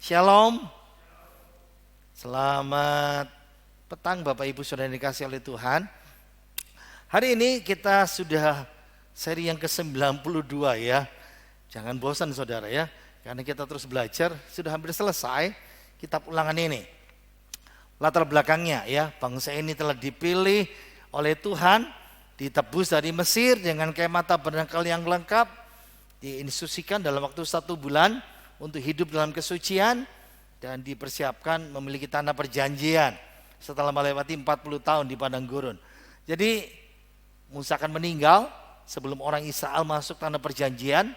Shalom. Selamat petang Bapak Ibu Saudara yang dikasihi oleh Tuhan. Hari ini kita sudah seri yang ke-92 ya. Jangan bosan saudara ya, karena kita terus belajar. Sudah hampir selesai kitab Ulangan ini. Latar belakangnya ya, bangsa ini telah dipilih oleh Tuhan, ditebus dari Mesir dengan kemah tabernakel yang lengkap, diinstruksikan dalam waktu 1 bulan untuk hidup dalam kesucian dan dipersiapkan memiliki tanah perjanjian setelah melewati 40 tahun di padang gurun. Jadi Musa akan meninggal sebelum orang Israel masuk tanah perjanjian,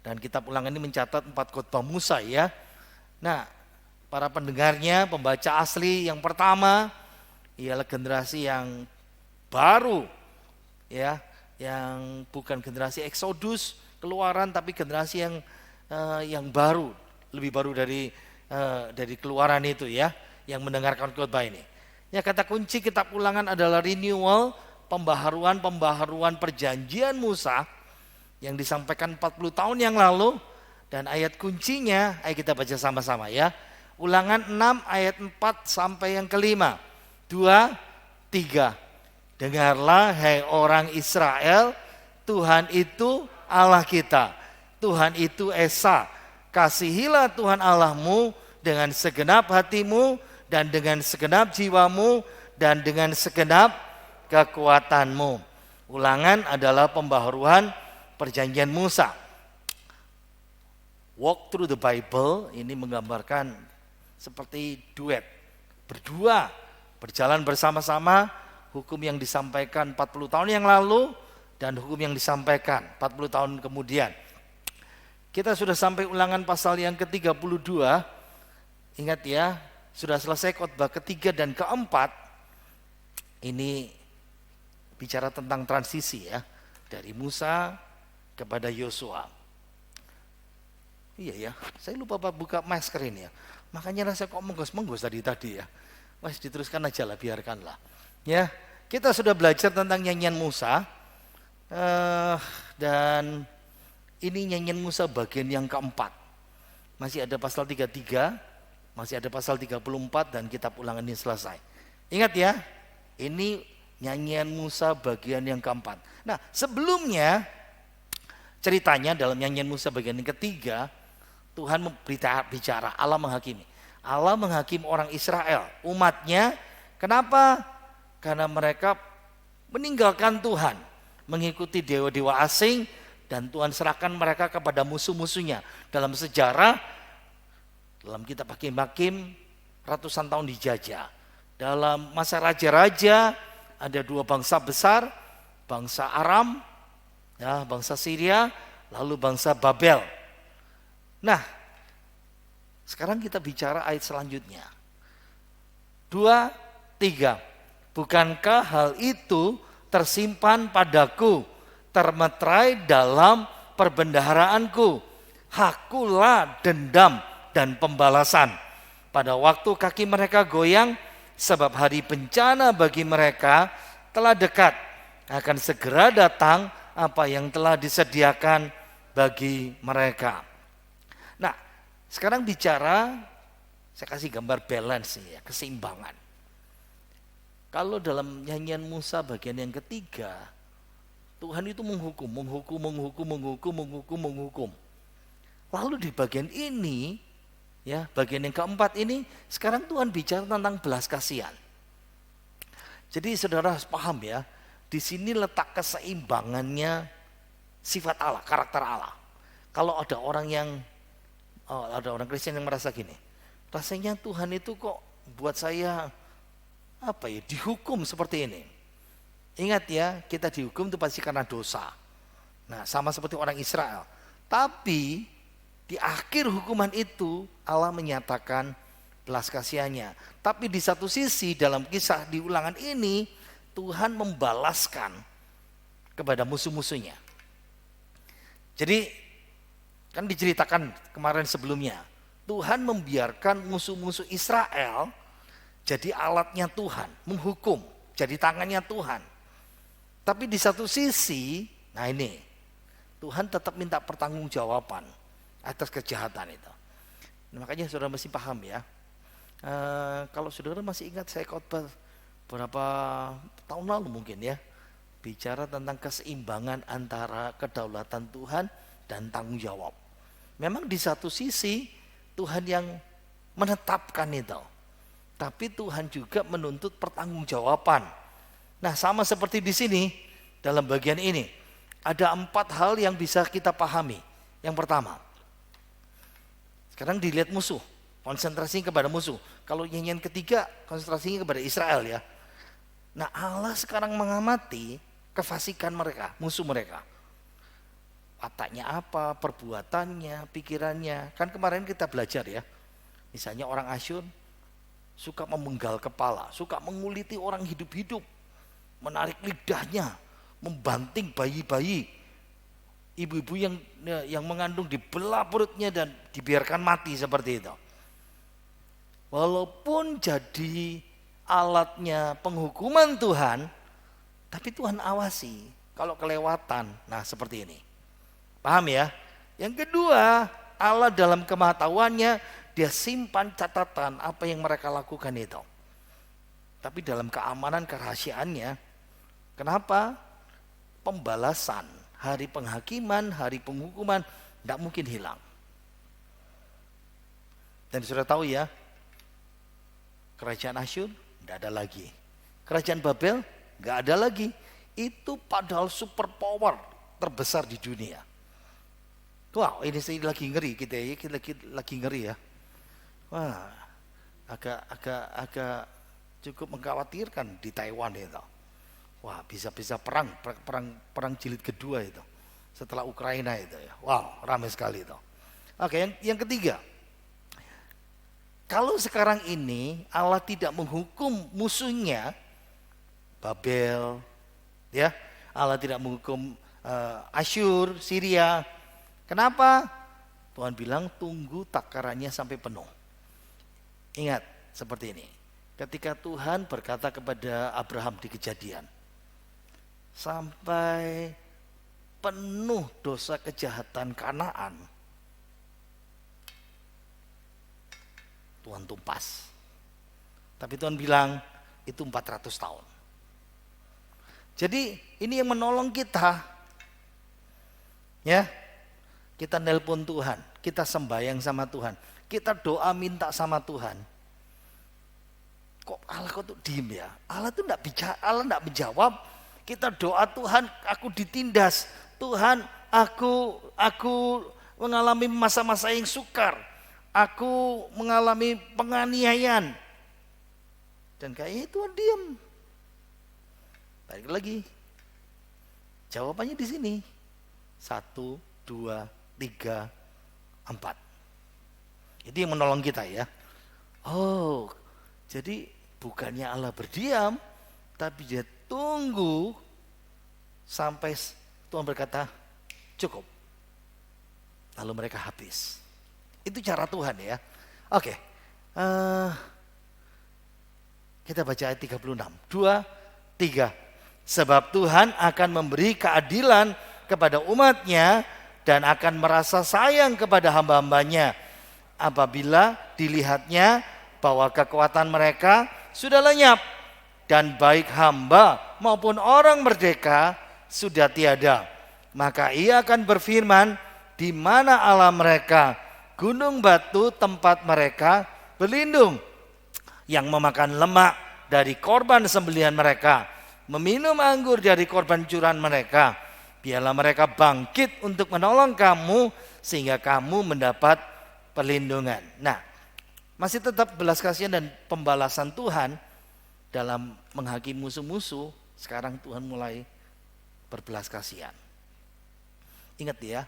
dan kitab Ulangan ini mencatat 4 khotbah Musa ya. Nah, para pendengarnya, pembaca asli yang pertama ialah generasi yang baru ya, yang bukan generasi Exodus, keluaran, tapi generasi yang baru, lebih baru dari keluaran itu ya, yang mendengarkan khotbah ini. Ya, kata kunci kitab Ulangan adalah renewal, pembaharuan perjanjian Musa yang disampaikan 40 tahun yang lalu, dan ayat kuncinya ayo kita baca sama-sama ya. Ulangan 6 ayat 4 sampai yang kelima. 2, 3. Dengarlah hai orang Israel, Tuhan itu Allah kita. Tuhan itu Esa. Kasihilah Tuhan Allahmu dengan segenap hatimu dan dengan segenap jiwamu dan dengan segenap kekuatanmu. Ulangan adalah pembaharuan perjanjian Musa. Walk through the Bible ini menggambarkan seperti duet, berdua, berjalan bersama-sama, hukum yang disampaikan 40 tahun yang lalu dan hukum yang disampaikan 40 tahun kemudian. Kita sudah sampai Ulangan pasal yang ke-32. Ingat ya, sudah selesai khotbah ketiga dan keempat. Ini bicara tentang transisi ya, dari Musa kepada Yosua. Iya ya, saya lupa buka masker ini ya. Makanya saya kok menggos tadi ya. Mas diteruskan aja lah, biarkanlah. Ya, kita sudah belajar tentang nyanyian Musa. Dan ini nyanyian Musa bagian yang keempat. Masih ada pasal 33, masih ada pasal 34 dan kitab Ulangan ini selesai. Ingat ya, ini nyanyian Musa bagian yang keempat. Nah, sebelumnya ceritanya dalam nyanyian Musa bagian yang ketiga, Tuhan bicara, Allah menghakimi. Allah menghakimi orang Israel, umatnya. Kenapa? Karena mereka meninggalkan Tuhan, mengikuti dewa-dewa asing, dan Tuhan serahkan mereka kepada musuh-musuhnya. Dalam sejarah, dalam kitab Hakim-Hakim, ratusan tahun dijajah. Dalam masa raja-raja, ada 2 bangsa besar, bangsa Aram, ya, bangsa Syria, lalu bangsa Babel. Nah, sekarang kita bicara ayat selanjutnya. 2, 3. Bukankah hal itu tersimpan padaku, termeterai dalam perbendaharaanku? Hakulah dendam dan pembalasan pada waktu kaki mereka goyang, sebab hari bencana bagi mereka telah dekat. Akan segera datang apa yang telah disediakan bagi mereka. Nah, sekarang bicara, saya kasih gambar balance ya, keseimbangan. Kalau dalam nyanyian Musa bagian yang ketiga, Tuhan itu menghukum. Lalu di bagian ini, ya, bagian yang keempat ini, sekarang Tuhan bicara tentang belas kasihan. Jadi saudara harus paham ya, di sini letak keseimbangannya sifat Allah, karakter Allah. Kalau ada orang Kristen yang merasa gini, rasanya Tuhan itu kok buat saya dihukum seperti ini. Ingat ya, kita dihukum itu pasti karena dosa. Nah, sama seperti orang Israel. Tapi di akhir hukuman itu Allah menyatakan belas kasihannya. Tapi di satu sisi dalam kisah di Ulangan ini, Tuhan membalaskan kepada musuh-musuhnya. Jadi kan diceritakan kemarin sebelumnya, Tuhan membiarkan musuh-musuh Israel jadi alatnya Tuhan, menghukum, jadi tangannya Tuhan. Tapi di satu sisi, nah ini, Tuhan tetap minta pertanggungjawaban atas kejahatan itu. Nah, makanya saudara mesti paham ya. Kalau saudara masih ingat saya khotbah berapa tahun lalu mungkin ya, bicara tentang keseimbangan antara kedaulatan Tuhan dan tanggung jawab. Memang di satu sisi Tuhan yang menetapkan itu, tapi Tuhan juga menuntut pertanggungjawaban. Nah, sama seperti di sini dalam bagian ini ada 4 hal yang bisa kita pahami. Yang pertama, sekarang dilihat musuh, konsentrasinya kepada musuh. Kalau yang ketiga konsentrasinya kepada Israel ya. Nah, Allah sekarang mengamati kefasikan mereka, musuh mereka. Wataknya apa, perbuatannya, pikirannya. Kan kemarin kita belajar ya. Misalnya orang Asyur suka memenggal kepala, suka menguliti orang hidup-hidup, menarik lidahnya, membanting bayi-bayi. Ibu-ibu yang mengandung dibelah perutnya dan dibiarkan mati seperti itu. Walaupun jadi alatnya penghukuman Tuhan, tapi Tuhan awasi kalau kelewatan. Nah, seperti ini. Paham ya? Yang kedua, Allah dalam kemahatauannya dia simpan catatan apa yang mereka lakukan itu. Tapi dalam keamanan kerahasiaannya, kenapa? Pembalasan, hari penghakiman, hari penghukuman tidak mungkin hilang. Dan sudah tahu ya, kerajaan Asyur tidak ada lagi. Kerajaan Babel nggak ada lagi. Itu padahal super power terbesar di dunia. Wow, ini saya lagi ngeri kita ya, kita lagi ngeri ya. Wah, agak cukup mengkhawatirkan di Taiwan itu. Wah, bisa perang jilid kedua itu setelah Ukraina itu ya. Wow, ramai sekali itu. Oke, yang ketiga. Kalau sekarang ini Allah tidak menghukum musuhnya Babel, ya, Allah tidak menghukum Asyur, Syria. Kenapa? Tuhan bilang tunggu takarannya sampai penuh. Ingat seperti ini. Ketika Tuhan berkata kepada Abraham di Kejadian, sampai penuh dosa kejahatan Kanaan, Tuhan tumpas. Tapi Tuhan bilang itu 400 tahun. Jadi ini yang menolong kita. Ya. Kita nelpon Tuhan, kita sembahyang sama Tuhan, kita doa minta sama Tuhan. Kok Allah tuh diem ya? Allah tuh enggak bicara, Allah enggak menjawab. Kita doa Tuhan, aku ditindas. Tuhan, aku mengalami masa-masa yang sukar. Aku mengalami penganiayaan. Dan kayaknya Tuhan diam. Balik lagi. Jawabannya di sini. 1, 2, 3, 4. Itu yang menolong kita ya. Oh, jadi bukannya Allah berdiam, tapi dia tunggu sampai Tuhan berkata cukup. Lalu mereka habis. Itu cara Tuhan ya. Oke. Kita baca ayat 36. 2, 3. Sebab Tuhan akan memberi keadilan kepada umatnya dan akan merasa sayang kepada hamba-hambanya apabila dilihatnya bahwa kekuatan mereka sudah lenyap dan baik hamba maupun orang merdeka sudah tiada. Maka ia akan berfirman, di mana Allah mereka, gunung batu tempat mereka berlindung, yang memakan lemak dari korban sembelihan mereka, meminum anggur dari korban curahan mereka. Biarlah mereka bangkit untuk menolong kamu sehingga kamu mendapat perlindungan. Nah, masih tetap belas kasihan dan pembalasan Tuhan dalam menghakimi musuh-musuh. Sekarang Tuhan mulai berbelas kasihan. Ingat ya,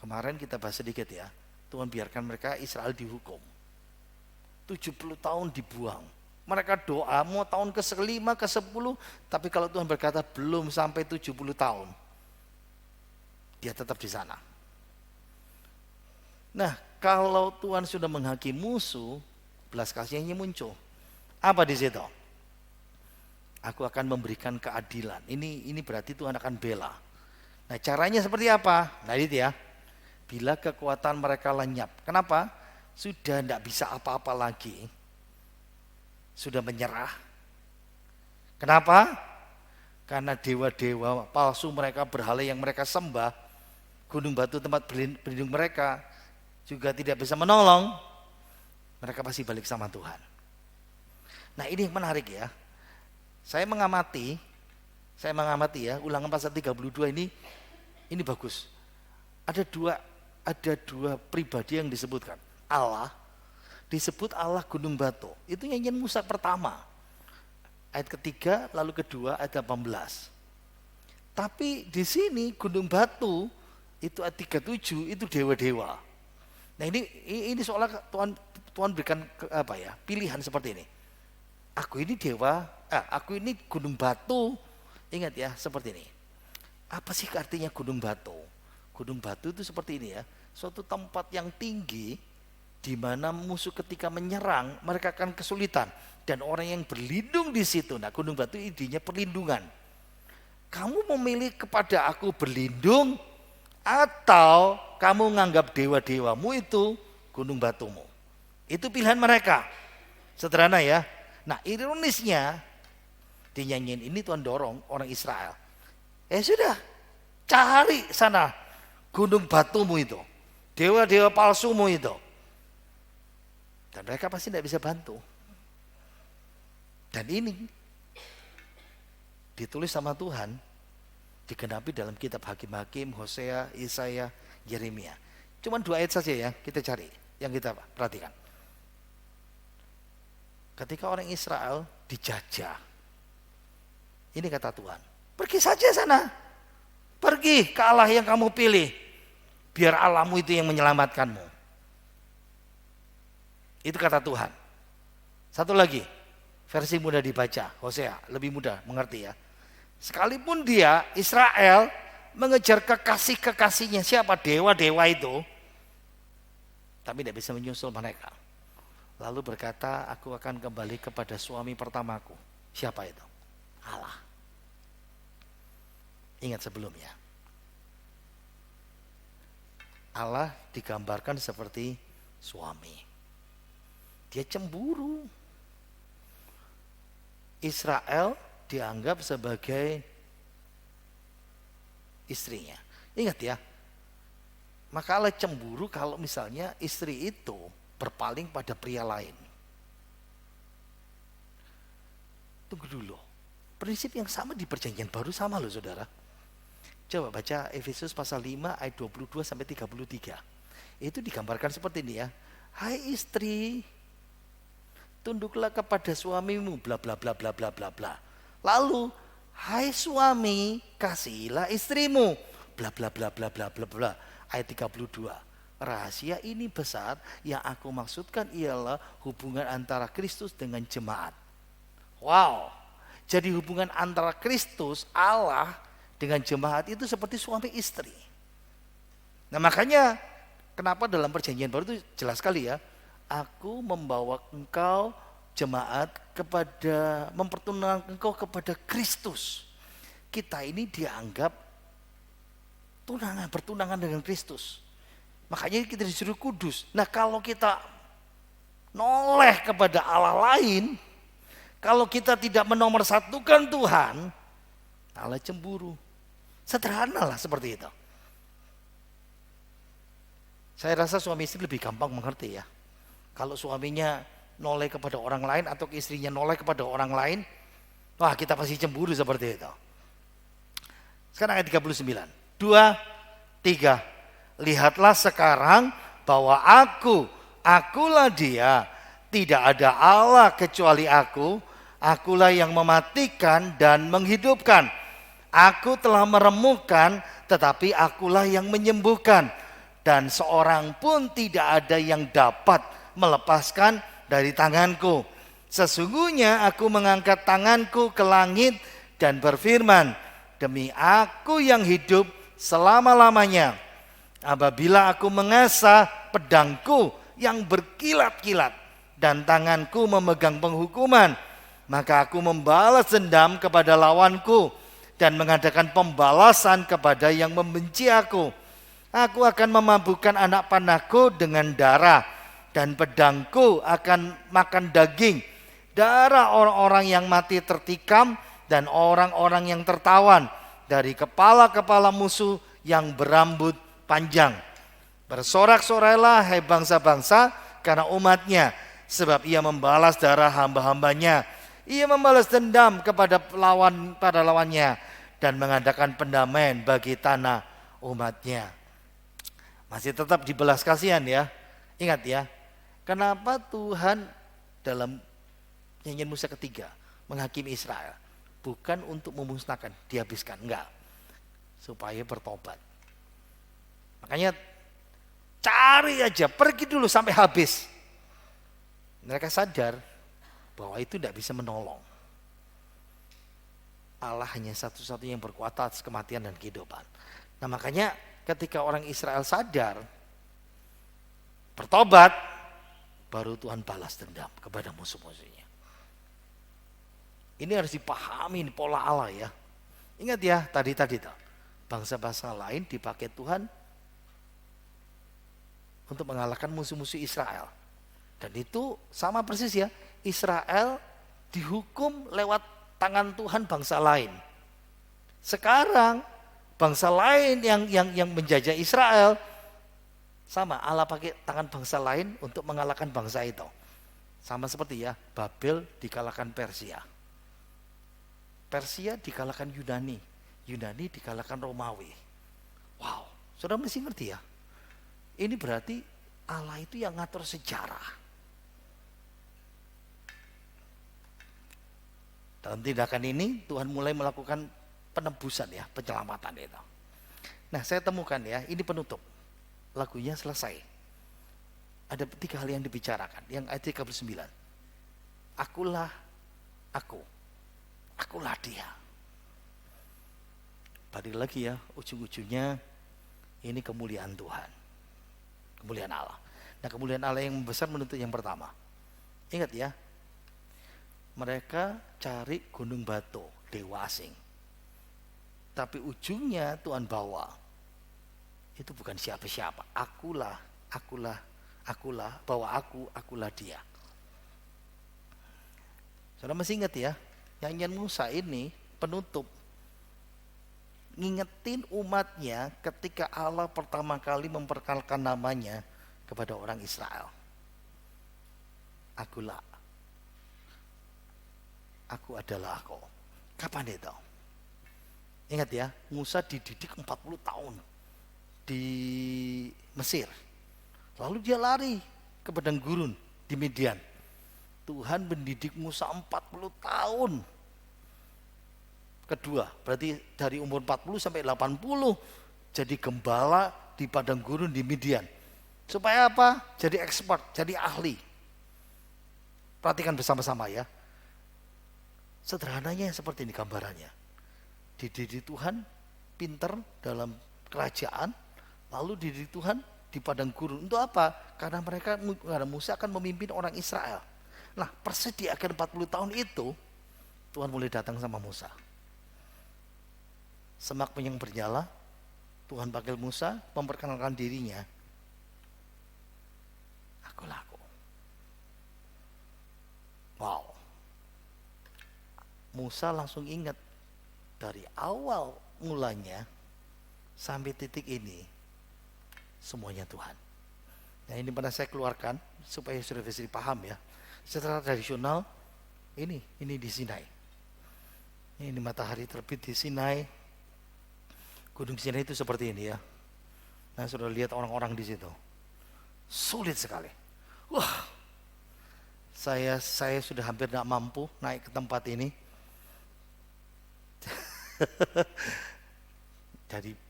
kemarin kita bahas sedikit ya. Tuhan biarkan mereka Israel dihukum. 70 tahun dibuang. Mereka doa mau tahun ke-5, ke-10, tapi kalau Tuhan berkata belum sampai 70 tahun, dia tetap di sana. Nah, kalau Tuhan sudah menghakimi musuh, belas kasihnya muncul. Apa di situ? Aku akan memberikan keadilan. Ini berarti Tuhan akan bela. Nah, caranya seperti apa? Nah, itu ya. Bila kekuatan mereka lenyap. Kenapa? sudah tidak bisa apa-apa lagi, sudah menyerah. Kenapa? Karena dewa-dewa palsu mereka, berhala yang mereka sembah, gunung batu tempat berlindung mereka juga tidak bisa menolong. Mereka pasti balik sama Tuhan. Nah, ini yang menarik ya. Saya mengamati ya, Ulangan pasal 32 ini bagus. Ada dua pribadi yang disebutkan. Allah disebut Allah gunung batu. Itu nyanyian Musa pertama. Ayat ketiga, lalu kedua ayat 18. Tapi di sini gunung batu itu ayat 37 itu dewa-dewa. Nah, ini soalnya Tuhan berikan pilihan seperti ini. Aku ini dewa, aku ini gunung batu. Ingat ya, seperti ini. Apa sih artinya gunung batu? Gunung batu itu seperti ini ya, suatu tempat yang tinggi di mana musuh ketika menyerang mereka akan kesulitan dan orang yang berlindung di situ. Nah, gunung batu intinya perlindungan. Kamu memilih kepada aku berlindung atau kamu menganggap dewa-dewamu itu gunung batumu? Itu pilihan mereka. Sederhana ya. Nah, ironisnya dinyanyiin ini Tuhan dorong orang Israel. Sudah, cari sana gunung batumu itu, dewa-dewa palsumu itu. Dan mereka pasti tidak bisa bantu. Dan ini ditulis sama Tuhan, digenapi dalam kitab Hakim-Hakim, Hosea, Yesaya, Yeremia. Cuma 2 ayat saja ya kita cari, yang kita perhatikan. Ketika orang Israel dijajah, ini kata Tuhan, pergi saja sana, pergi ke Allah yang kamu pilih, biar Allahmu itu yang menyelamatkanmu. Itu kata Tuhan. Satu lagi, versi mudah dibaca, Hosea, lebih mudah mengerti ya. Sekalipun dia, Israel, mengejar kekasih-kekasihnya, siapa? Dewa-dewa itu, tapi tidak bisa menyusul mereka. Lalu berkata, aku akan kembali kepada suami pertamaku. Siapa itu? Allah. Ingat sebelumnya, Allah digambarkan seperti suami. Dia cemburu. Israel dianggap sebagai istrinya. Ingat ya, maka Allah cemburu kalau misalnya istri itu berpaling pada pria lain. Tunggu dulu, prinsip yang sama di perjanjian baru sama loh saudara. Coba baca Efesus pasal 5 ayat 22 sampai 33. Itu digambarkan seperti ini ya. Hai istri, tunduklah kepada suamimu, bla bla bla bla bla bla bla. Lalu, hai suami, kasihilah istrimu, bla bla bla bla bla bla bla. Ayat 32. Rahasia ini besar, yang aku maksudkan ialah hubungan antara Kristus dengan jemaat. Wow. Jadi hubungan antara Kristus, Allah dengan jemaat itu seperti suami istri. Nah, makanya kenapa dalam perjanjian baru itu jelas sekali ya. Aku membawa engkau jemaat kepada, mempertunangkan engkau kepada Kristus. Kita ini dianggap bertunangan dengan Kristus. Makanya kita disuruh kudus. Nah, kalau kita noleh kepada Allah lain, kalau kita tidak menomorsatukan Tuhan, Allah cemburu. Sederhana lah seperti itu. Saya rasa suami istri lebih gampang mengerti ya. Kalau suaminya noleh kepada orang lain atau istrinya noleh kepada orang lain, wah kita pasti cemburu seperti itu. Sekarang ayat 39. 2, 3. Lihatlah sekarang bahwa akulah dia, tidak ada Allah kecuali akulah yang mematikan dan menghidupkan. Aku telah meremukkan, tetapi akulah yang menyembuhkan. Dan seorang pun tidak ada yang dapat melepaskan dari tanganku. Sesungguhnya aku mengangkat tanganku ke langit dan berfirman, demi aku yang hidup selama-lamanya, apabila aku mengasah pedangku yang berkilat-kilat dan tanganku memegang penghukuman, maka aku membalas dendam kepada lawanku dan mengadakan pembalasan kepada yang membenci aku. Aku akan memabukkan anak panahku dengan darah dan pedangku akan makan daging, darah orang-orang yang mati tertikam dan orang-orang yang tertawan dari kepala-kepala musuh yang berambut panjang. Bersorak-sorailah hai bangsa-bangsa karena umatnya, sebab ia membalas darah hamba-hambanya. Ia membalas dendam kepada lawannya dan mengadakan pendamaian bagi tanah umatnya. Masih tetap dibelas kasihan ya. Ingat ya, kenapa Tuhan dalam nyanyian Musa ketiga menghakimi Israel? Bukan untuk memusnahkan, dihabiskan, enggak. Supaya bertobat. Makanya cari aja, pergi dulu sampai habis. Mereka sadar bahwa itu tidak bisa menolong. Allah hanya satu-satunya yang berkuasa atas kematian dan kehidupan. Nah makanya ketika orang Israel sadar, bertobat, baru Tuhan balas dendam kepada musuh-musuhnya. Ini harus dipahami pola Allah ya. Ingat ya tadi bangsa-bangsa lain dipakai Tuhan untuk mengalahkan musuh-musuh Israel. Dan itu sama persis ya, Israel dihukum lewat tangan Tuhan bangsa lain. Sekarang bangsa lain yang menjajah Israel, sama Allah pakai tangan bangsa lain untuk mengalahkan bangsa itu. Sama seperti ya, Babel dikalahkan Persia. Persia dikalahkan Yunani. Yunani dikalahkan Romawi. Wow, saudara mesti ngerti ya. Ini berarti Allah itu yang ngatur sejarah. Dalam tindakan ini Tuhan mulai melakukan penebusan ya, penyelamatan itu. Nah saya temukan ya, ini penutup. Lagunya selesai. Ada 3 hal yang dibicarakan. Yang ayat 39. Akulah aku. Akulah dia. Balik lagi ya, ujung-ujungnya ini kemuliaan Tuhan. Kemuliaan Allah. Nah kemuliaan Allah yang besar menuntut yang pertama. Ingat ya, mereka cari gunung batu, dewa asing. Tapi ujungnya Tuhan bawa. Itu bukan siapa-siapa. Akulah, bawa akulah dia. Saudara masih ingat ya, nyanyian Musa ini penutup. Ngingetin umatnya ketika Allah pertama kali memperkenalkan namanya kepada orang Israel. Akulah. Aku adalah aku. Kapan itu? Ingat ya, Musa dididik 40 tahun di Mesir. Lalu dia lari ke padang gurun di Midian. Tuhan mendidik Musa 40 tahun. Kedua, berarti dari umur 40 sampai 80 jadi gembala di padang gurun di Midian. Supaya apa? Jadi expert, jadi ahli. Perhatikan bersama-sama ya. Sederhananya seperti ini gambarannya. Dididik Tuhan, pinter dalam kerajaan, lalu dididik Tuhan di padang gurun. Untuk apa? Karena Musa akan memimpin orang Israel. Nah, persis di akhir 40 tahun itu, Tuhan mulai datang sama Musa. Semak yang bernyala, Tuhan panggil Musa, memperkenalkan dirinya. Akulah aku. Wow. Musa langsung ingat dari awal mulanya sampai titik ini semuanya Tuhan. Nah ini pernah saya keluarkan supaya sudah bisa dipaham ya. Secara tradisional ini di Sinai. Ini matahari terbit di Sinai. Gunung Sinai itu seperti ini ya. Nah sudah lihat orang-orang di situ. Sulit sekali. Wah, saya sudah hampir tidak mampu naik ke tempat ini.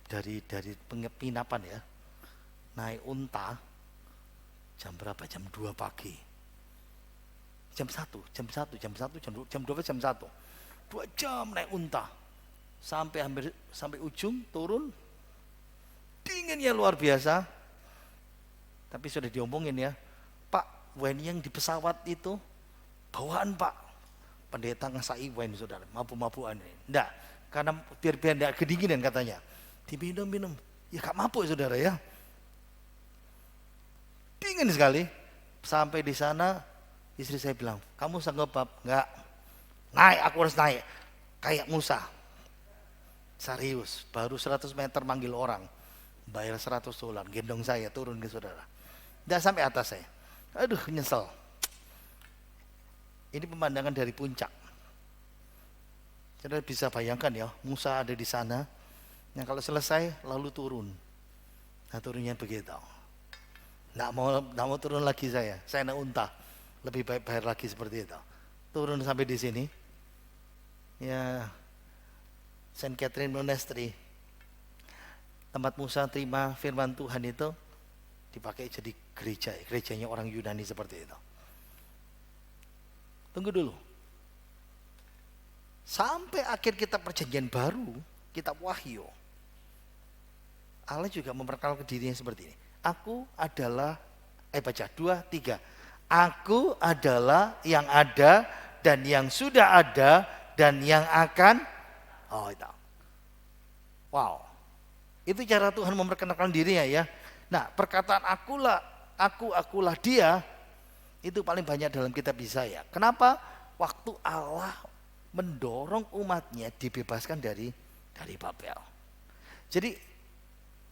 dari penginapan ya, naik unta jam berapa? Jam 2 pagi. Jam 1, jam 2, jam 1. 2 jam naik unta. Sampai ujung turun. Dinginnya luar biasa. Tapi sudah diomongin ya, Pak, wine yang di pesawat itu bawaan Pak. Pendeta ngasai wine saudara, mabuk-mabukan ini. Enggak, karena biar enggak kedinginan katanya. Diminum. Ya gak mabuk saudara ya. Dingin sekali. Sampai di sana istri saya bilang, kamu sanggup Bab? Enggak. Naik, aku harus naik. Kayak Musa. Serius, baru 100 meter manggil orang. Bayar $100, gendong saya turun ke saudara. Tidak sampai atas saya. Aduh, nyesel. Ini pemandangan dari puncak. Saudara bisa bayangkan ya, Musa ada di sana. Nah kalau selesai lalu turun. Nah turunnya begitu. Nggak mau turun lagi saya naik unta. Lebih baik bayar lagi seperti itu. Turun sampai di sini. Ya, Saint Catherine Monastery. Tempat Musa terima firman Tuhan itu dipakai jadi gereja. Gerejanya orang Yunani seperti itu. Tunggu dulu. Sampai akhir kitab perjanjian baru, kitab Wahyu, Allah juga memperkenalkan dirinya seperti ini. Aku adalah, baca 2, 3. Aku adalah yang ada dan yang sudah ada dan yang akan. Oh itu. Wow. Itu cara Tuhan memperkenalkan dirinya ya. Nah perkataan akulah dia, itu paling banyak dalam kitab Yesaya. Kenapa? Waktu Allah mendorong umatnya dibebaskan dari Babel. Jadi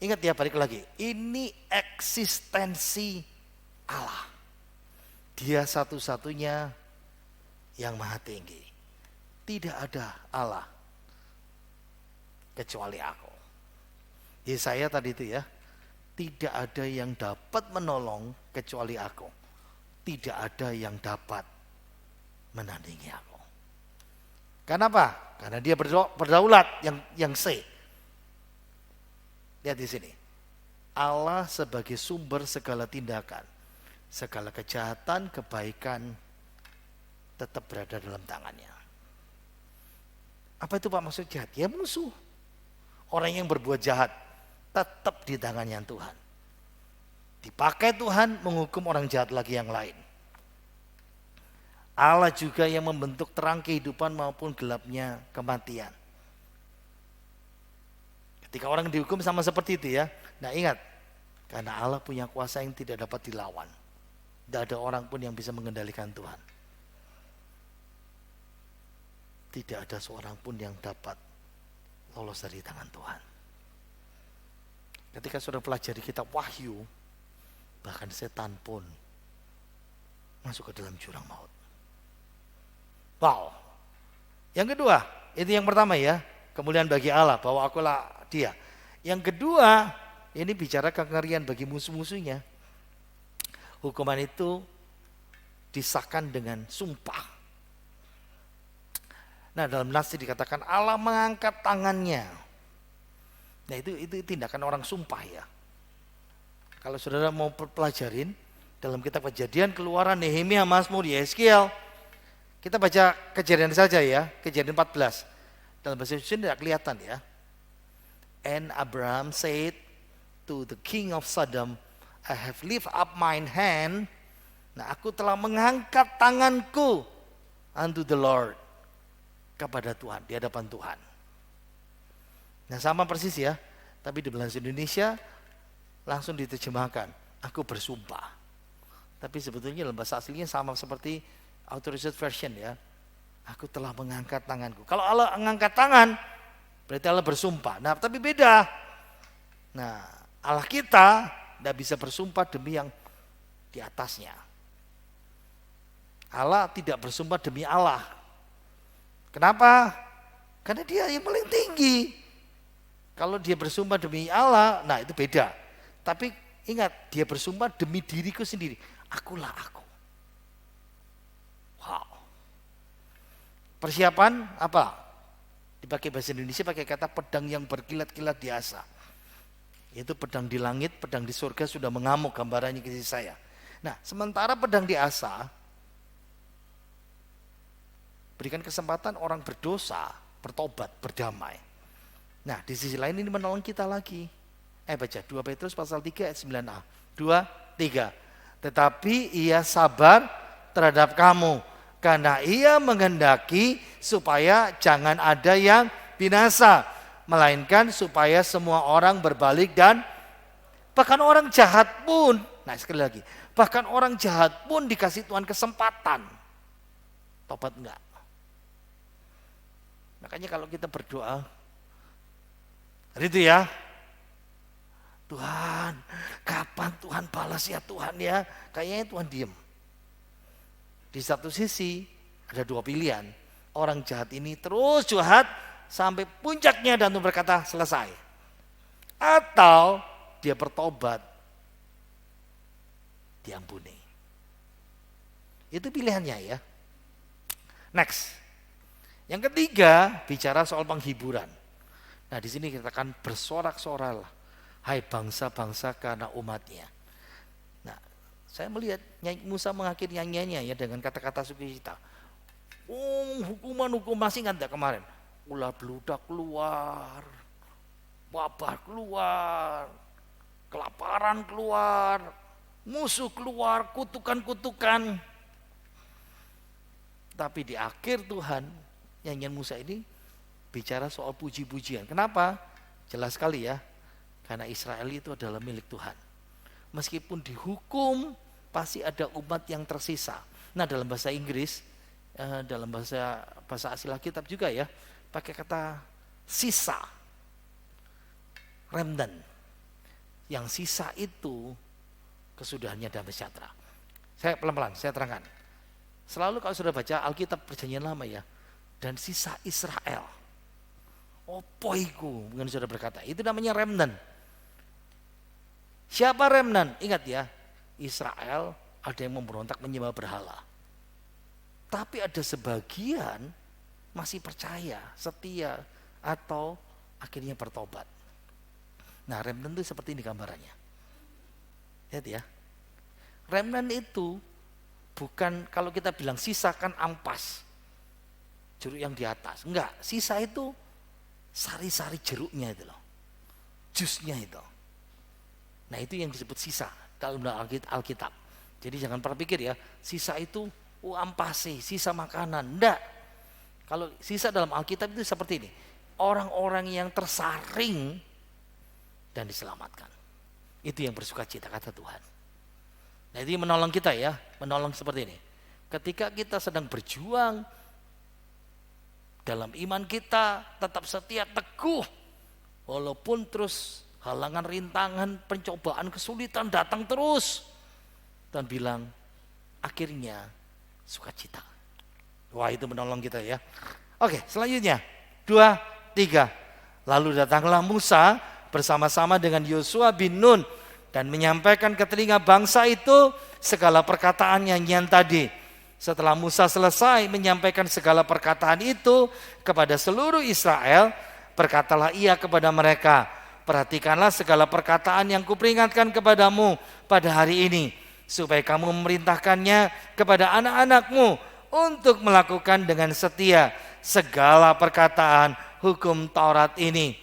ingat ya, balik lagi. Ini eksistensi Allah. Dia satu-satunya yang maha tinggi. Tidak ada Allah kecuali aku. Yesaya tadi itu ya. Tidak ada yang dapat menolong kecuali aku. Tidak ada yang dapat menandingi aku. Kenapa? Karena dia berdaulat yang C. Lihat di sini. Allah sebagai sumber segala tindakan, segala kejahatan, kebaikan tetap berada dalam tangannya. Apa itu Pak maksud jahat? Ya musuh. Orang yang berbuat jahat tetap di tangannya Tuhan. Dipakai Tuhan menghukum orang jahat lagi yang lain. Allah juga yang membentuk terang kehidupan maupun gelapnya kematian. Ketika orang dihukum sama seperti itu ya. Nah ingat, karena Allah punya kuasa yang tidak dapat dilawan. Tidak ada orang pun yang bisa mengendalikan Tuhan. Tidak ada seorang pun yang dapat lolos dari tangan Tuhan. Ketika sudah pelajari kitab Wahyu, bahkan setan pun masuk ke dalam jurang maut. Wow. Yang kedua, itu yang pertama ya, kemuliaan bagi Allah, bahwa akulah dia. Yang kedua, ini bicara kengerian bagi musuh-musuhnya. Hukuman itu disahkan dengan sumpah. Nah dalam nas dikatakan Allah mengangkat tangannya. Nah itu tindakan orang sumpah ya. Kalau saudara mau pelajarin dalam kitab Kejadian, Keluaran, Nehemia, Mazmur, Yeskiel, kita baca Kejadian saja ya, Kejadian 14. Dalam bahasa Indonesia tidak kelihatan ya. And Abraham said to the king of Sodom, I have lift up mine hand. Nah aku telah mengangkat tanganku unto the Lord, kepada Tuhan, di hadapan Tuhan. Nah sama persis ya, tapi di bahasa Indonesia langsung diterjemahkan, aku bersumpah. Tapi sebetulnya dalam bahasa aslinya sama seperti Authorized Version ya. Aku telah mengangkat tanganku. Kalau Allah mengangkat tangan, berarti Allah bersumpah. Nah tapi beda. Nah Allah kita tidak bisa bersumpah demi yang di atasnya. Allah tidak bersumpah demi Allah. Kenapa? Karena dia yang paling tinggi. Kalau dia bersumpah demi Allah, nah itu beda. Tapi ingat, dia bersumpah demi diriku sendiri. Akulah aku. Wow. Persiapan apa? Dipakai bahasa Indonesia pakai kata pedang yang berkilat-kilat di asa. Itu pedang di langit, pedang di surga sudah mengamuk, gambarannya ke saya. Nah, sementara pedang di asa berikan kesempatan orang berdosa, bertobat, berdamai. Nah, di sisi lain ini menolong kita lagi. Baca 2 Petrus pasal 3 ayat 9a. 2, 3. Tetapi ia sabar terhadap kamu, karena ia menghendaki supaya jangan ada yang binasa, melainkan supaya semua orang berbalik dan bahkan orang jahat pun, nah sekali lagi, Bahkan orang jahat pun dikasih Tuhan kesempatan. Tobat enggak. Makanya kalau kita berdoa, itu ya, Tuhan, kapan Tuhan balas ya Tuhan ya? Kayaknya Tuhan diem. Di satu sisi ada dua pilihan. Orang jahat ini terus jahat sampai puncaknya dan Tuhan berkata selesai. Atau dia bertobat, diampuni. Itu pilihannya ya. Next. Yang ketiga bicara soal penghiburan. Nah di sini kita akan bersorak-sorak, hai bangsa-bangsa karena umatnya. Nah saya melihat Musa mengakhiri nyanyiannya ya dengan kata-kata sukacita. Hukuman masih ingat enggak kemarin? Ulah beludak keluar, wabah keluar, kelaparan keluar, musuh keluar, kutukan-kutukan. Tapi di akhir Tuhan, nyanyian Musa ini bicara soal puji-pujian. Kenapa? Jelas sekali ya, karena Israel itu adalah milik Tuhan. Meskipun dihukum, pasti ada umat yang tersisa. Nah dalam bahasa Inggris, dalam bahasa asli Alkitab juga ya, pakai kata sisa, remnant. Yang sisa itu kesudahannya damai sejahtera. Saya pelan-pelan, saya terangkan. Selalu kalau sudah baca Alkitab Perjanjian Lama ya, dan sisa Israel. Opo iku, mungkin sudah berkata, itu namanya remnant. Siapa remnant? Ingat ya, Israel ada yang memberontak menyembah berhala. Tapi ada sebagian masih percaya, setia, atau akhirnya bertobat. Nah remnant itu seperti ini gambarannya. Lihat ya, remnant itu bukan kalau kita bilang sisa kan ampas, jeruk yang di atas. Enggak, sisa itu sari-sari jeruknya itu loh, jusnya itu. Nah itu yang disebut sisa dalam Alkitab. Jadi jangan pernah pikir ya, sisa itu ampase, sisa makanan. Enggak. Kalau sisa dalam Alkitab itu seperti ini, orang-orang yang tersaring dan diselamatkan. Itu yang bersukacita kata Tuhan. Nah ini menolong kita ya, menolong seperti ini. Ketika kita sedang berjuang dalam iman kita, tetap setia teguh, walaupun terus halangan, rintangan, pencobaan, kesulitan datang terus, dan bilang akhirnya sukacita. Wah itu menolong kita ya. Oke selanjutnya 2, 3. Lalu datanglah Musa bersama-sama dengan Yosua bin Nun dan menyampaikan ke telinga bangsa itu segala perkataan nyanyian tadi. Setelah Musa selesai menyampaikan segala perkataan itu kepada seluruh Israel, berkatalah ia kepada mereka, perhatikanlah segala perkataan yang kuperingatkan kepadamu pada hari ini, supaya kamu memerintahkannya kepada anak-anakmu untuk melakukan dengan setia segala perkataan hukum Taurat ini.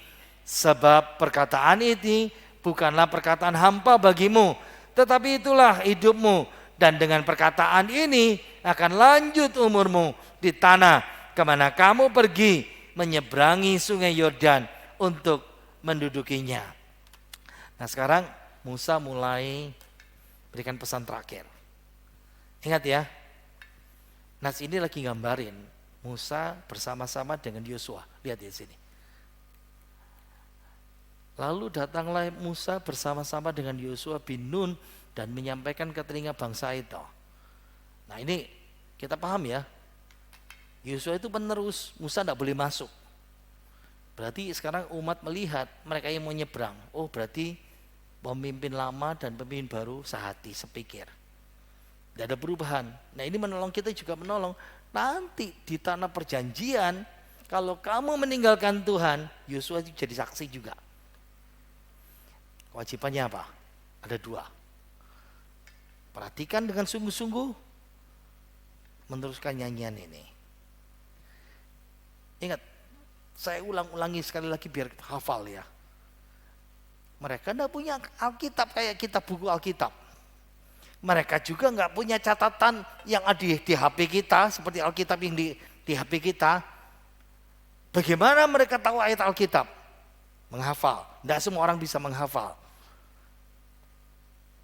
Sebab perkataan ini bukanlah perkataan hampa bagimu, tetapi itulah hidupmu. Dan dengan perkataan ini akan lanjut umurmu di tanah kemana kamu pergi menyeberangi sungai Yordan untuk mendudukinya. Nah sekarang Musa mulai berikan pesan terakhir. Ingat ya, Nas ini lagi gambarin Musa bersama-sama dengan Yosua. Lihat di sini. Lalu datanglah Musa bersama-sama dengan Yosua bin Nun dan menyampaikan ke telinga bangsa itu. Nah ini kita paham ya, Yosua itu penerus, Musa tidak boleh masuk. Berarti sekarang umat melihat mereka yang mau nyebrang, oh berarti pemimpin lama dan pemimpin baru sehati, sepikir. Tidak ada perubahan. Nah ini menolong kita juga menolong. Nanti di tanah perjanjian, kalau kamu meninggalkan Tuhan, Yosua jadi saksi juga. Kewajibannya apa? Ada 2. Perhatikan dengan sungguh-sungguh, meneruskan nyanyian ini. Ingat, saya ulang-ulangi sekali lagi biar hafal ya. Mereka tidak punya Alkitab kayak kita buku Alkitab. Mereka juga nggak punya catatan yang ada di HP kita seperti Alkitab yang di HP kita. Bagaimana mereka tahu ayat Alkitab? Menghafal. Tidak semua orang bisa menghafal.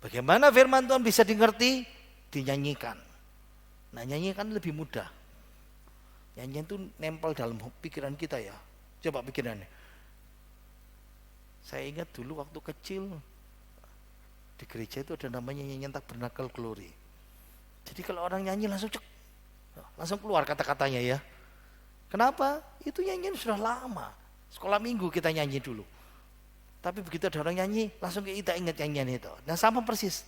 Bagaimana firman Tuhan bisa dimengerti? Dinyanyikan. Nah, nyanyikan lebih mudah. Nyanyian itu nempel dalam pikiran kita ya. Coba pikirannya. Saya ingat dulu waktu kecil di gereja itu ada namanya nyanyian Tabernakel Glory. Jadi kalau orang nyanyi langsung langsung keluar kata-katanya ya. Kenapa? Itu nyanyian sudah lama. Sekolah minggu kita nyanyi dulu. Tapi begitu ada orang nyanyi, langsung kita ingat nyanyian itu. Nah sama persis.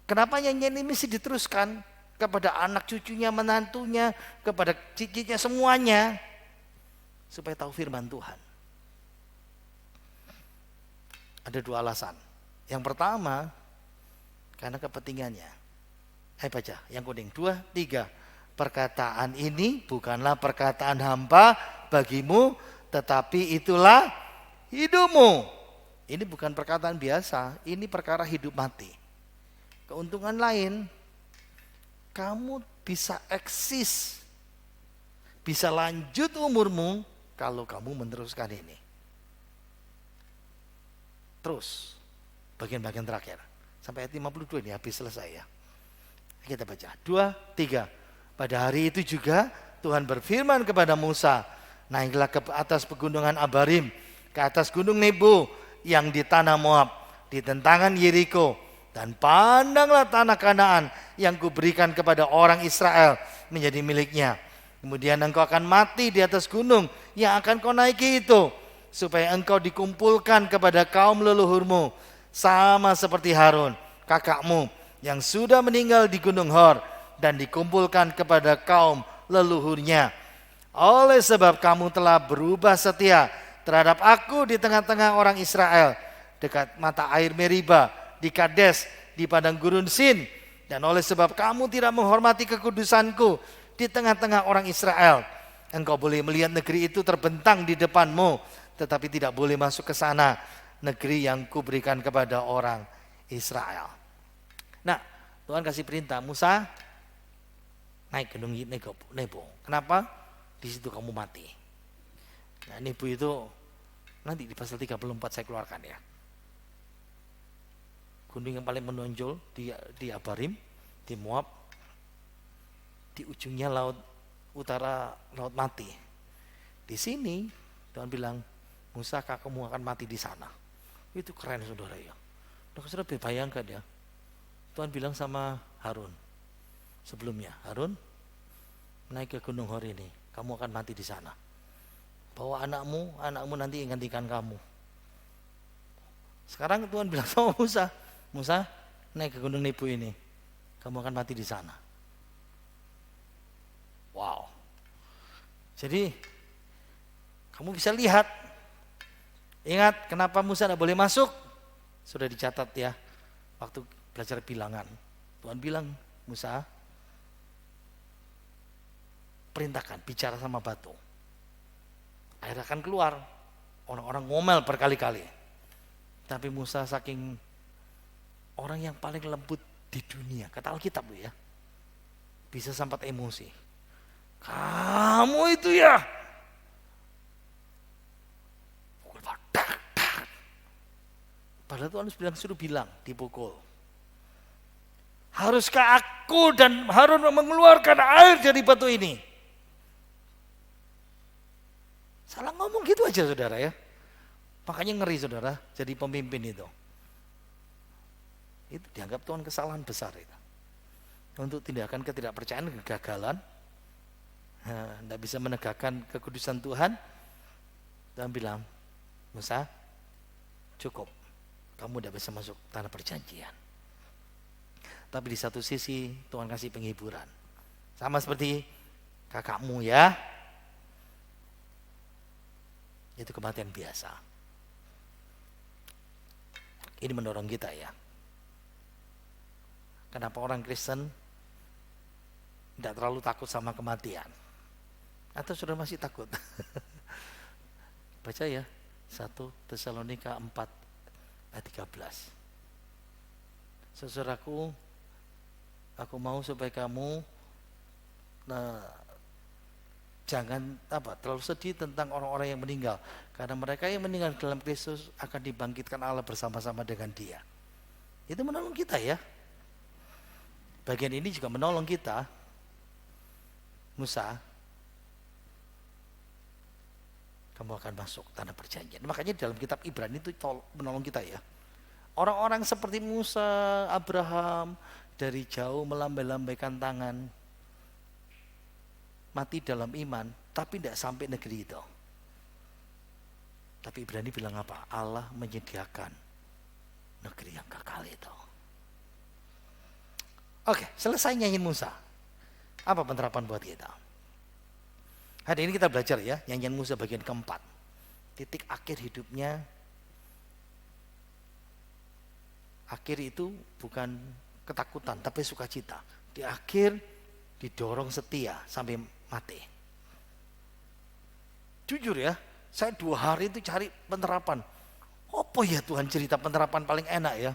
Kenapa nyanyian ini mesti diteruskan kepada anak cucunya, menantunya, kepada cicitnya semuanya. Supaya tahu firman Tuhan. Ada dua alasan. Yang pertama, karena kepentingannya. Ayo baca, yang kuning. 2, 3. Perkataan ini bukanlah perkataan hampa bagimu, tetapi itulah hidupmu. Ini bukan perkataan biasa, ini perkara hidup mati. Keuntungan lain, kamu bisa eksis, bisa lanjut umurmu kalau kamu meneruskan ini. Terus, bagian-bagian terakhir. Sampai ayat 52 ini habis selesai ya. Kita baca, 2, 3. Pada hari itu juga Tuhan berfirman kepada Musa, naiklah ke atas pegunungan Abarim, ke atas gunung Nebo yang di tanah Moab, di tentangan Yeriko, dan pandanglah tanah Kanaan yang kuberikan kepada orang Israel menjadi miliknya. Kemudian engkau akan mati di atas gunung yang akan kau naiki itu, supaya engkau dikumpulkan kepada kaum leluhurmu, sama seperti Harun, kakakmu, yang sudah meninggal di gunung Hor, dan dikumpulkan kepada kaum leluhurnya. Oleh sebab kamu telah berubah setia terhadap aku di tengah-tengah orang Israel, dekat mata air Meriba, di Kades, di padang gurun Sin. Dan oleh sebab kamu tidak menghormati kekudusanku di tengah-tengah orang Israel, engkau boleh melihat negeri itu terbentang di depanmu, tetapi tidak boleh masuk ke sana, negeri yang kuberikan kepada orang Israel. Nah, Tuhan kasih perintah, Musa naik gunung Nebo. Kenapa? Di situ kamu mati. Nah, Nebo itu nanti di pasal 34 saya keluarkan ya. Gunung yang paling menonjol di Abarim, di Moab, di ujungnya laut utara, laut mati. Di sini Tuhan bilang, Musa, kamu akan mati di sana. Itu keren saudara ya. Saudara bayangkan ya. Tuhan bilang sama Harun, sebelumnya, Harun, naik ke gunung Hor ini, kamu akan mati di sana. Bawa anakmu nanti gantikan kamu. Sekarang Tuhan bilang sama Musa, Musa, naik ke gunung Nebo ini, kamu akan mati di sana. Wow. Jadi kamu bisa lihat, ingat kenapa Musa tidak boleh masuk? Sudah dicatat ya, waktu belajar bilangan. Tuhan bilang, Musa, perintahkan, bicara sama batu. Air akan keluar. Orang-orang ngomel berkali-kali. Tapi Musa saking orang yang paling lembut di dunia, kata Alkitab ya, bisa sempat emosi. Kamu itu ya. Padahal Tuhan suruh bilang, dipukul. Haruskah aku dan Harun mengeluarkan air dari batu ini? Salah ngomong gitu aja saudara ya. Makanya ngeri saudara jadi pemimpin itu. Itu dianggap Tuhan kesalahan besar itu. Untuk tindakan ketidakpercayaan, kegagalan, tidak bisa menegakkan kekudusan Tuhan. Tuhan bilang, Musa, cukup. Kamu tidak bisa masuk tanah perjanjian. Tapi di satu sisi Tuhan kasih penghiburan. Sama seperti kakakmu ya. Itu kematian biasa. Ini mendorong kita ya. Kenapa orang Kristen tidak terlalu takut sama kematian? Atau sudah masih takut? Baca ya, 1 Tesalonika 4 ayat 13. Saudaraku, aku mau supaya kamu jangan terlalu sedih tentang orang-orang yang meninggal, karena mereka yang meninggal dalam Kristus akan dibangkitkan Allah bersama-sama dengan Dia. Itu menolong kita ya. Bagian ini juga menolong kita. Musa, kamu akan masuk tanah perjanjian. Makanya dalam kitab Ibrani itu menolong kita ya. Orang-orang seperti Musa, Abraham, dari jauh melambai-lambaikan tangan, mati dalam iman, tapi tidak sampai negeri itu. Tapi Ibrani bilang apa? Allah menyediakan negeri yang kekal itu. Oke, selesai nyanyiin Musa. Apa penerapan buat kita? Hari ini kita belajar ya, nyanyian Musa bagian keempat. Titik akhir hidupnya. Akhir itu bukan ketakutan, tapi sukacita. Di akhir didorong setia sampai mati. Jujur ya, saya 2 hari itu cari penerapan. Apa ya Tuhan cerita penerapan paling enak ya?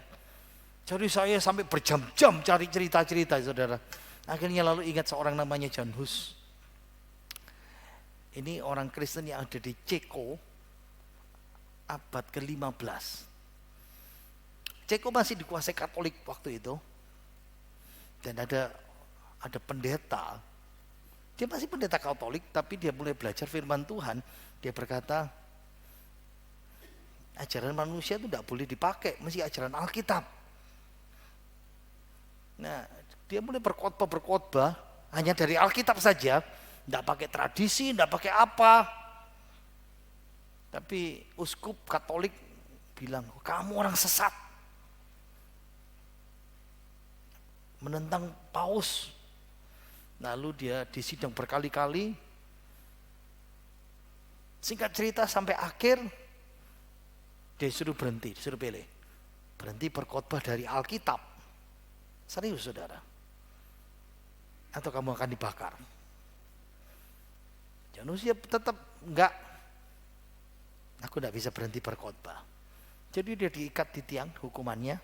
Jadi saya sampai berjam-jam cari cerita-cerita saudara. Akhirnya lalu ingat seorang namanya John Hus. Ini orang Kristen yang ada di Ceko abad ke-15. Ceko masih dikuasai Katolik waktu itu. Dan ada pendeta. Dia masih pendeta Katolik tapi dia mulai belajar firman Tuhan. Dia berkata, ajaran manusia itu tidak boleh dipakai, mesti ajaran Alkitab. Nah, dia mulai berkhotbah hanya dari Alkitab saja, tidak pakai tradisi, tidak pakai apa. Tapi uskup Katolik bilang, kamu orang sesat, menentang paus. Lalu dia disidang berkali-kali. Singkat cerita sampai akhir dia suruh berhenti, disuruh pilih. Berhenti berkhotbah dari Alkitab. Serius saudara. Atau kamu akan dibakar. Manusia tetap enggak. Aku enggak bisa berhenti berkhotbah. Jadi dia diikat di tiang hukumannya.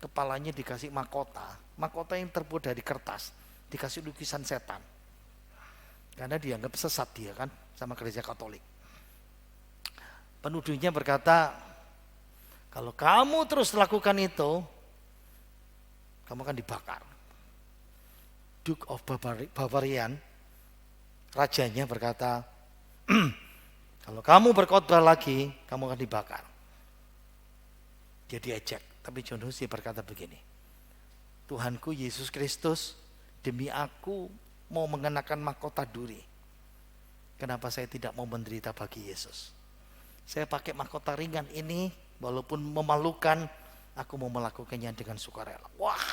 Kepalanya dikasih mahkota. Mahkota yang terbuat dari kertas. Dikasih lukisan setan. Karena dianggap sesat dia kan sama gereja Katolik. Penuduhnya berkata, kalau kamu terus lakukan itu, kamu akan dibakar. Duke of Bavarian, rajanya berkata, kalau kamu berkhotbah lagi, kamu akan dibakar. Dia diejek. Tapi John Hus berkata begini, Tuhanku Yesus Kristus, demi aku mau mengenakan mahkota duri. Kenapa saya tidak mau menderita bagi Yesus? Saya pakai mahkota ringan ini, walaupun memalukan, aku mau melakukannya dengan sukarela. Wah,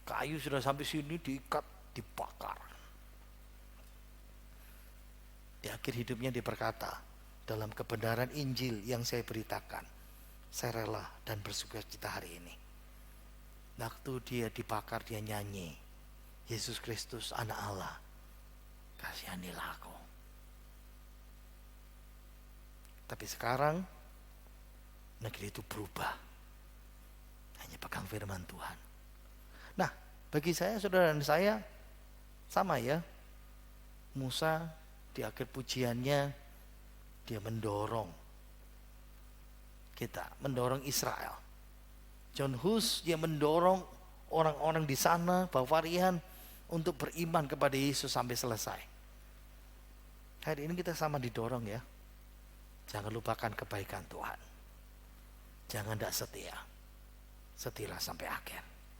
kayu sudah sampai sini diikat, dibakar. Di akhir hidupnya dia berkata, dalam kebenaran Injil yang saya beritakan, saya rela dan bersukacita hari ini. Waktu dia dibakar dia nyanyi, Yesus Kristus anak Allah, kasihanilah aku. Tapi sekarang negeri itu berubah. Hanya pegang firman Tuhan. Nah, bagi saya, saudara dan saya, sama ya. Musa di akhir pujiannya, dia mendorong kita, mendorong Israel. John Hus, dia mendorong orang-orang di sana, Bavarian, untuk beriman kepada Yesus sampai selesai. Hari ini kita sama didorong ya. Jangan lupakan kebaikan Tuhan. Jangan tidak setia. Setialah sampai akhir.